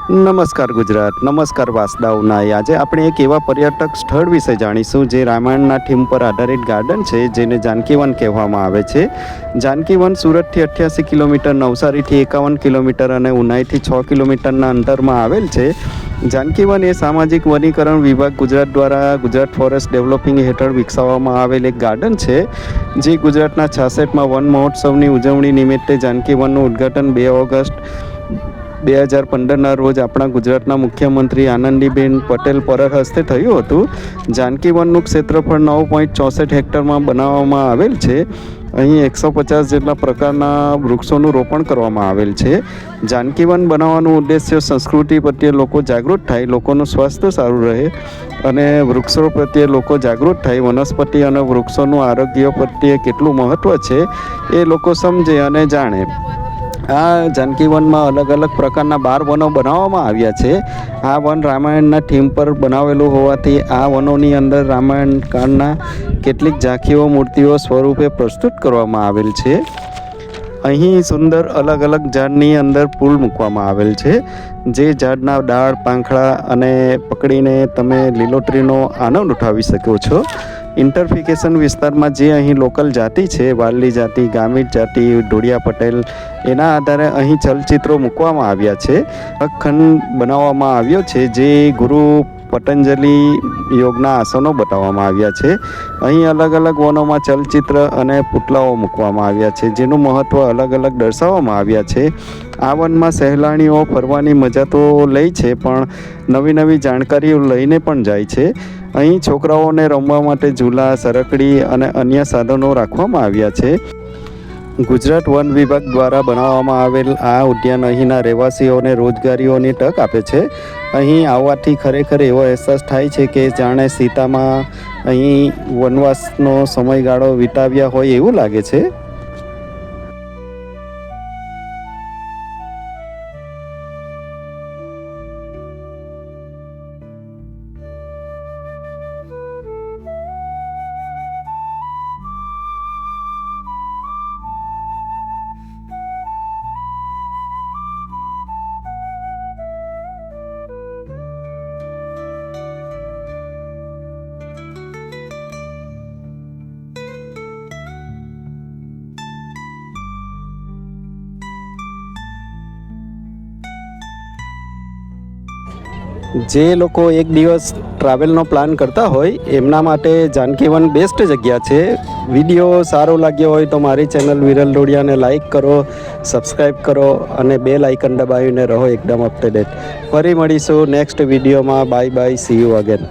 નમસ્કાર ગુજરાત, નમસ્કાર વાસદાઓના. આજે આપણે એક એવા પર્યટક સ્થળ વિશે જાણીશું જે રામાયણના થીમ પર આધારિત ગાર્ડન છે, જેને જાનકીવન કહેવામાં આવે છે. જાનકીવન સુરતથી 88 કિલોમીટર, નવસારીથી 51 કિલોમીટર અને ઉનાઈથી 6 કિલોમીટરના અંતરમાં આવેલ છે. જાનકીવન એ સામાજિક વનીકરણ વિભાગ ગુજરાત દ્વારા ગુજરાત ફોરેસ્ટ ડેવલપિંગ હેઠળ વિકસાવવામાં આવેલ એક ગાર્ડન છે, જે ગુજરાતના 66માં વન મહોત્સવની ઉજવણી નિમિત્તે જાનકીવનનું ઉદ્ઘાટન 2 ઓગસ્ટ 2015ના રોજ આપણા ગુજરાતના મુખ્યમંત્રી આનંદીબેન પટેલ પર હસ્તે થયું હતું. જાનકીવનનું ક્ષેત્રફળ 9.64 હેક્ટરમાં બનાવવામાં આવેલ છે. અહીં 150 જેટલા પ્રકારના વૃક્ષોનું રોપણ કરવામાં આવેલ છે. જાનકીવન બનાવવાનું ઉદ્દેશ્ય સંસ્કૃતિ પ્રત્યે લોકો જાગૃત થાય, લોકોનું સ્વાસ્થ્ય સારું રહે અને વૃક્ષો પ્રત્યે લોકો જાગૃત થાય, વનસ્પતિ અને વૃક્ષોનું આરોગ્ય પ્રત્યે કેટલું મહત્ત્વ છે એ લોકો સમજે અને જાણે. આ જાનકીવનમાં અલગ અલગ પ્રકારના 12 વનો બનાવવામાં આવ્યા છે. આ વન રામાયણના થીમ પર બનાવેલું હોવાથી આ વનોની અંદર રામાયણ કાળના કેટલીક ઝાંખીઓ, મૂર્તિઓ સ્વરૂપે પ્રસ્તુત કરવામાં આવેલ છે. અહીં સુંદર અલગ અલગ ઝાડની અંદર ફૂલ મૂકવામાં આવેલ છે, જે ઝાડના ડાળ, પાંખડા અને પકડીને તમે લીલોતરીનો આનંદ ઉઠાવી શકો છો. ઇન્ટરફિકેશન વિસ્તારમાં જે અહીં લોકલ જાતિ છે, વારલી જાતિ, ગામિત જાતિ, ઢોળિયા પટેલ, એના આધારે અહીં ચલચિત્રો મૂકવામાં આવ્યા છે. ખંડ બનાવવામાં આવ્યો છે, જે ગુરુ પતંજલિ યોગના આસનો બતાવવામાં આવ્યા છે. અહીં અલગ અલગ વનોમાં ચલચિત્ર અને પુતળાઓ મૂકવામાં આવ્યા છે, જેનું મહત્ત્વ અલગ અલગ દર્શાવવામાં આવ્યા છે. આ વનમાં સહેલાણીઓ ફરવાની મજા તો લે છે, પણ નવી નવી જાણકારીઓ લઈને પણ જાય છે. અહીં છોકરાઓને રમવા માટે ઝૂલા, સરકડી અને અન્ય સાધનો રાખવામાં આવ્યા છે. ગુજરાત વન વિભાગ દ્વારા બનાવવામાં આવેલ આ ઉદ્યાન અહીંના રહેવાસીઓને રોજગારીઓની તક આપે છે. અહીં આવવાથી ખરેખર એવો અહેસાસ થાય છે કે જાણે સીતામાં અહીં વનવાસનો સમયગાળો વિતાવ્યા હોય એવું લાગે છે. જે લોકો એક દિવસ ટ્રાવેલનો પ્લાન કરતા હોય એમના માટે જાનકીવન બેસ્ટ જગ્યા છે. વિડીયો સારો લાગ્યો હોય તો મારી ચેનલ વિરલ ડોડિયાને લાઈક કરો, સબસ્ક્રાઈબ કરો અને બેલ આઇકન દબાવીને રહો એકદમ અપડેટ. ફરી મળીશું નેક્સ્ટ વિડીયોમાં. Bye bye, C you again.